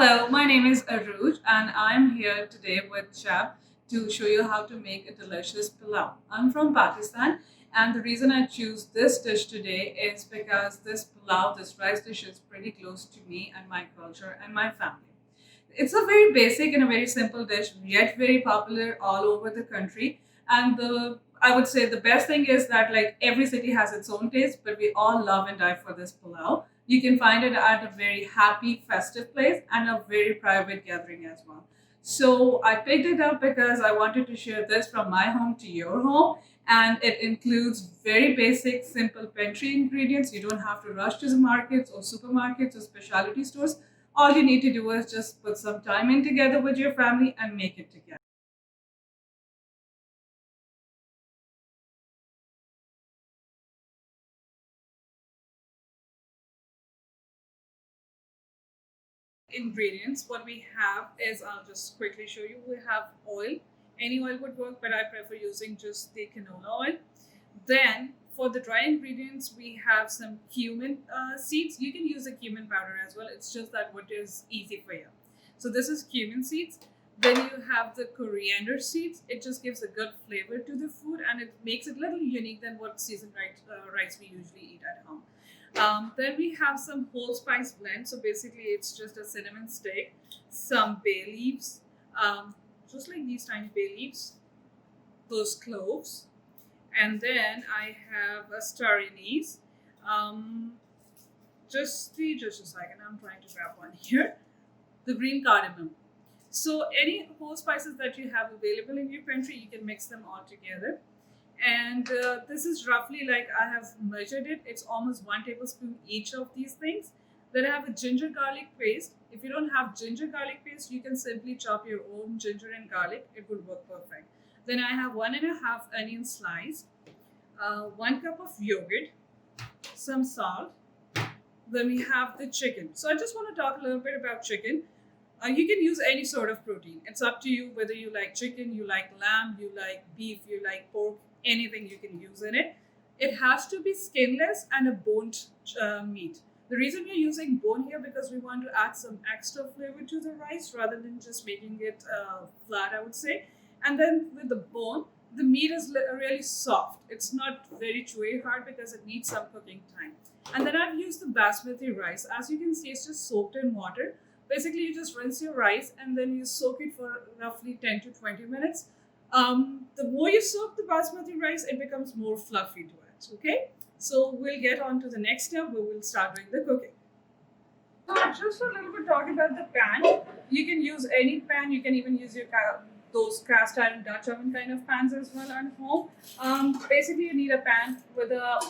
Hello, my name is Aruj and I'm here today with Chef to show you how to make a delicious pilau. I'm from Pakistan and the reason I choose this dish today is because this pilau, this rice dish is pretty close to me and my culture and my family. It's a very basic and a very simple dish, yet very popular all over the country. And the I would say the best thing is that like every city has its own taste, but we all love and die for this pulao. You can find it at a very happy, festive place and a very private gathering as well. So I picked it up because I wanted to share this from my home to your home. And it includes very basic, simple pantry ingredients. You don't have to rush to the markets or supermarkets or specialty stores. All you need to do is just put some time in together with your family and make it together. Ingredients, what we have is, I'll just quickly show you. We have oil. Any oil would work, but I prefer using just the canola oil. Then for the dry ingredients, we have some cumin seeds. You can use a cumin powder as well. It's just that what is easy for you. So this is cumin seeds. Then you have the coriander seeds. It just gives a good flavor to the food and it makes it a little unique than what seasoned rice we usually eat at home. Then we have some whole spice blend. So basically, it's just a cinnamon stick, some bay leaves, just like these tiny bay leaves, those cloves, and then I have a star anise. Um, just a second. I'm trying to grab one here. The green cardamom. So any whole spices that you have available in your pantry, you can mix them all together. And this is roughly like I have measured it. It's almost 1 tablespoon each of these things. Then I have a ginger garlic paste. If you don't have ginger garlic paste, you can simply chop your own ginger and garlic. It will work perfect. Then I have 1.5 onion sliced, 1 cup of yogurt, some salt. Then we have the chicken. So I just want to talk a little bit about chicken. You can use any sort of protein. It's up to you whether you like chicken, you like lamb, you like beef, you like pork, anything you can use in it. It has to be skinless and a boned meat. The reason we're using bone here because we want to add some extra flavor to the rice rather than just making it flat, I would say. And then with the bone, the meat is really soft. It's not very chewy hard because it needs some cooking time. And then I've used the basmati rice. As you can see, it's just soaked in water. Basically, you just rinse your rice and then you soak it for roughly 10 to 20 minutes. The more you soak the basmati rice, it becomes more fluffy to it. Okay, so we'll get on to the next step. We will start doing the cooking. So just a little bit talking about the pan. You can use any pan. You can even use your those cast iron Dutch oven kind of pans as well at home. Basically, you need a pan with a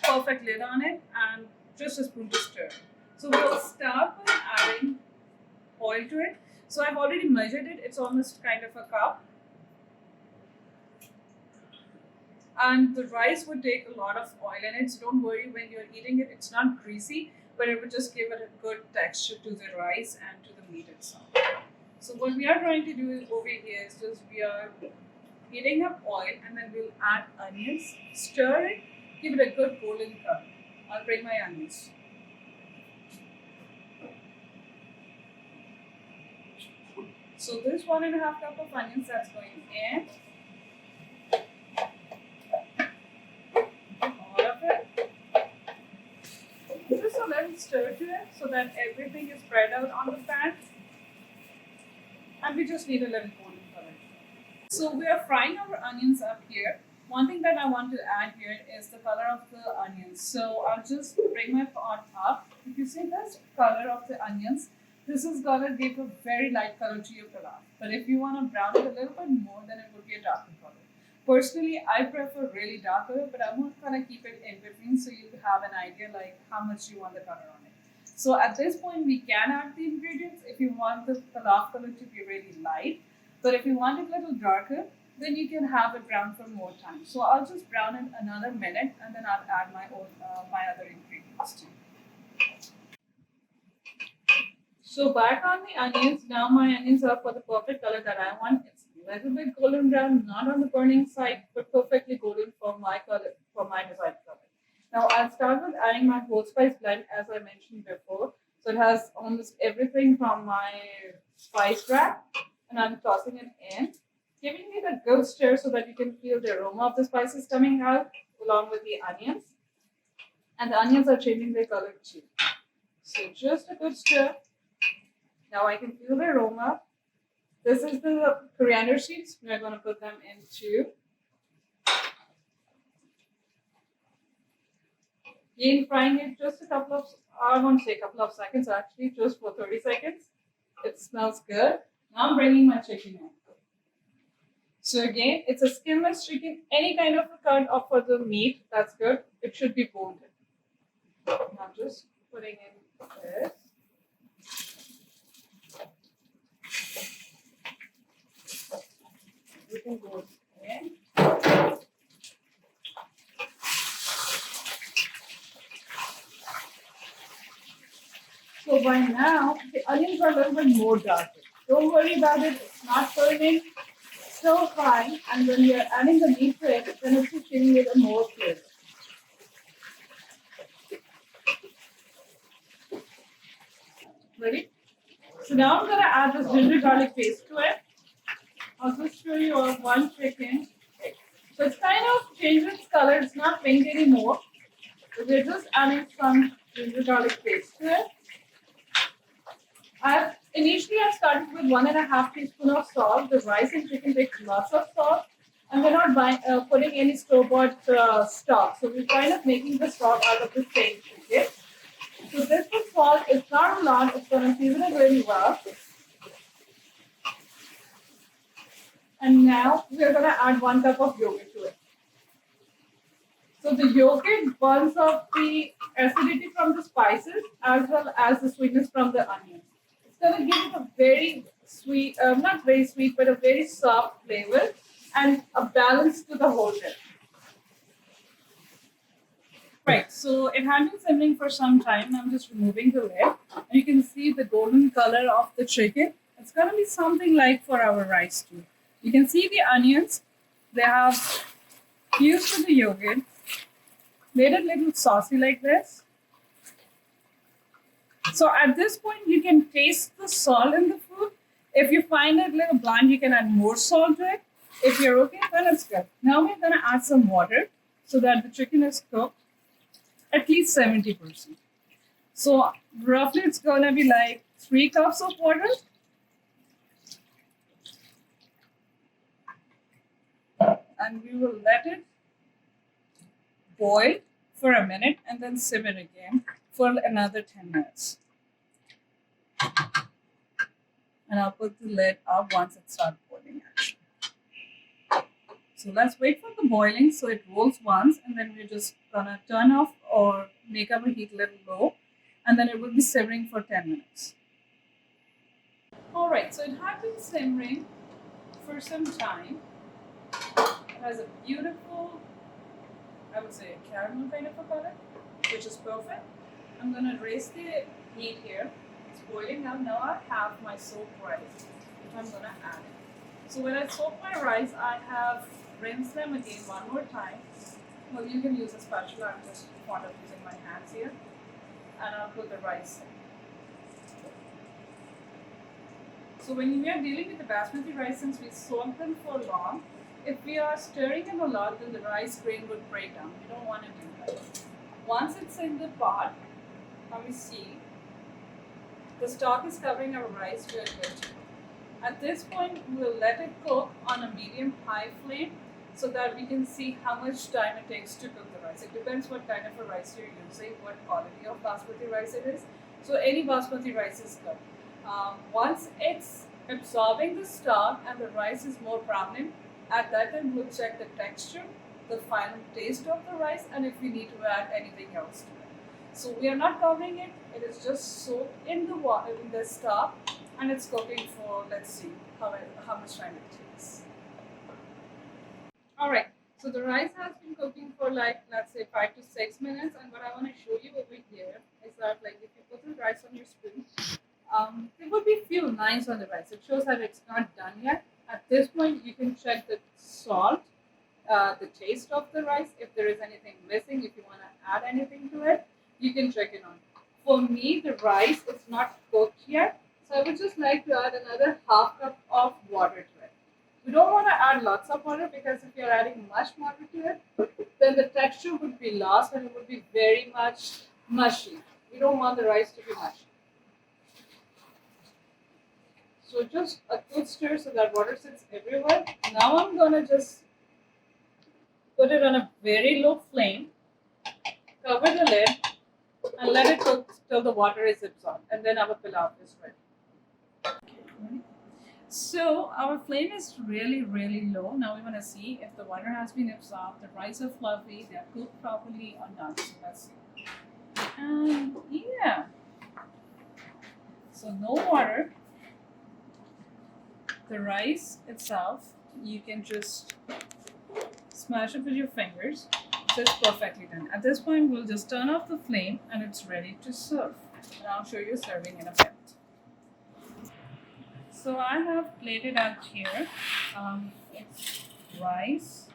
perfect lid on it and just a spoon to stir. So we'll start with adding oil to it. So I've already measured it. It's almost kind of a cup. And the rice would take a lot of oil in it. So don't worry when you're eating it. It's not greasy, but it would just give it a good texture to the rice and to the meat itself. So what we are trying to do over here is just we are heating up oil and then we'll add onions, stir it, give it a good golden color. I'll bring my onions. So this 1.5 cup of onions that's going in. All of it. Just a little stir to it so that everything is spread out on the pan. And we just need a little golden color. So we are frying our onions up here. One thing that I want to add here is the color of the onions. So I'll just bring my pot up. If you see this color of the onions, this is gonna give a very light color to your pilaf. But if you want to brown it a little bit more, then it would be a darker color. Personally, I prefer really dark color, but I'm not gonna keep it in between so you have an idea like how much you want the color on it. So at this point, we can add the ingredients if you want the pilaf color to be really light. But if you want it a little darker, then you can have it brown for more time. So I'll just brown it another minute and then I'll add my other ingredients too. So back on the onions, now my onions are for the perfect color that I want. It's a little bit golden brown, not on the burning side, but perfectly golden for my color, for my desired color. Now I'll start with adding my whole spice blend as I mentioned before. So So it has almost everything from my spice rack, and I'm tossing it in, giving it a good stir so that you can feel the aroma of the spices coming out along with the onions. And the onions are changing their color too. So just a good stir. Now I can feel the aroma. This is the coriander seeds. We're going to put them into. Again, frying it just a couple of, I won't say a couple of seconds actually, just for 30 seconds. It smells good. Now I'm bringing my chicken in. So again, it's a skinless chicken. Any kind of a cut of for the meat, that's good. It should be boned in. Now just putting in this. Everything goes in. So by now, the onions are a little bit more darker. Don't worry about it. It's not burning. Still frying. And when you're adding the meat to it, then it's just giving it a more flavor. Ready? So now I'm going to add this ginger garlic paste to it. I'll just show you all one chicken. So it's kind of changed its color. It's not pink anymore. So we're just adding some ginger garlic paste to it. I've started with 1.5 teaspoon of salt. The rice and chicken takes lots of salt, and we're not putting any store-bought stock. So we're kind of making the stock out of the same chicken. So this is salt. It's not a lot. It's going to season it really well. And now we're going to add 1 cup of yogurt to it. So the yogurt burns off the acidity from the spices as well as the sweetness from the onions. It's going to give it a very sweet, not very sweet, but a very soft flavor and a balance to the whole dish. Right, so it had been simmering for some time. I'm just removing the lid. And you can see the golden color of the chicken. It's going to be something like for our rice too. You can see the onions. They have fused to the yogurt, made it a little saucy like this. So at this point, you can taste the salt in the food. If you find it a little bland, you can add more salt to it. If you're okay, then it's good. Now we're going to add some water so that the chicken is cooked at least 70%. So roughly it's going to be like 3 cups of water. And we will let it boil for a minute and then simmer again for another 10 minutes. And I'll put the lid up once it starts boiling actually. So let's wait for the boiling so it rolls once, and then we're just gonna turn off or make our heat a little low, and then it will be simmering for 10 minutes. Alright, so it had been simmering for some time. It has a beautiful, I would say, caramel kind of a color, which is perfect. I'm going to raise the heat here. It's boiling now. Now I have my soaked rice, which I'm going to add it. So when I soak my rice, I have rinsed them again one more time. Well, you can use a spatula. I'm just fond of using my hands here. And I'll put the rice in. So when we are dealing with the basmati rice, since we soak them for long, if we are stirring them a lot, then the rice grain would break down. We don't want to do that. Once it's in the pot, now we see the stock is covering our rice real good. At this point, we'll let it cook on a medium-high flame so that we can see how much time it takes to cook the rice. It depends what kind of a rice you're using, what quality of basmati rice it is. So any basmati rice is good. Once it's absorbing the stock and the rice is more prominent, at that time we'll check the texture, the final taste of the rice, and if we need to add anything else to it. So we are not covering it, it is just soaked in the water, in the stock, and it's cooking for, let's see how much time it takes. Alright, so the rice has been cooking for like, let's say 5 to 6 minutes, and what I want to show you over here is that, like, if you put the rice on your spoon, there will be few lines on the rice. It shows that it's not done yet. At this point, you can check the salt, the taste of the rice. If there is anything missing, if you want to add anything to it, you can check it on. For me, the rice is not cooked yet, so I would just like to add another half cup of water to it. We don't want to add lots of water because if you're adding much water to it, then the texture would be lost and it would be very much mushy. We don't want the rice to be mushy. So just a good stir so that water sits everywhere. Now I'm gonna just put it on a very low flame, cover the lid, and let it cook till the water is absorbed, and then our pilau is ready. So our flame is really, really low. Now we want to see if the water has been absorbed, the rice are fluffy, they're cooked properly or not. So let's see. And yeah, so no water. The rice itself, you can just smash it with your fingers. So it's perfectly done. At this point, we'll just turn off the flame and it's ready to serve. And I'll show you serving in a bit. So I have plated out here. It's rice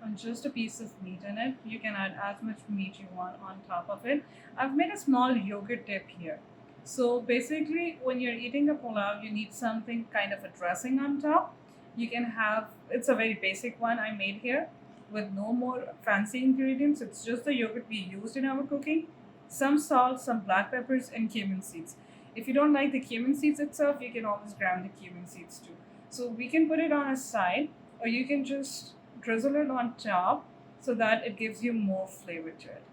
and just a piece of meat in it. You can add as much meat you want on top of it. I've made a small yogurt dip here. So basically, when you're eating a pulao, you need something kind of a dressing on top. You can have, it's a very basic one I made here with no more fancy ingredients. It's just the yogurt we used in our cooking, some salt, some black peppers, and cumin seeds. If you don't like the cumin seeds itself, you can always ground the cumin seeds too. So we can put it on a side, or you can just drizzle it on top so that it gives you more flavor to it.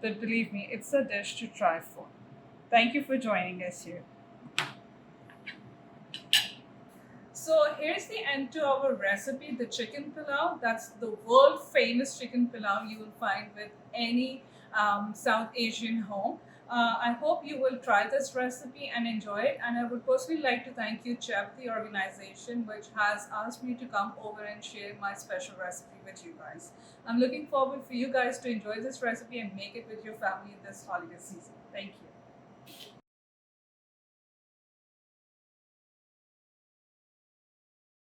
But believe me, it's a dish to try for. Thank you for joining us here. So here's the end to our recipe, the chicken pilau. That's the world famous chicken pilau you will find with any South Asian home. I hope you will try this recipe and enjoy it. And I would personally like to thank you, Chef, the organization, which has asked me to come over and share my special recipe with you guys. I'm looking forward for you guys to enjoy this recipe and make it with your family in this holiday season. Thank you.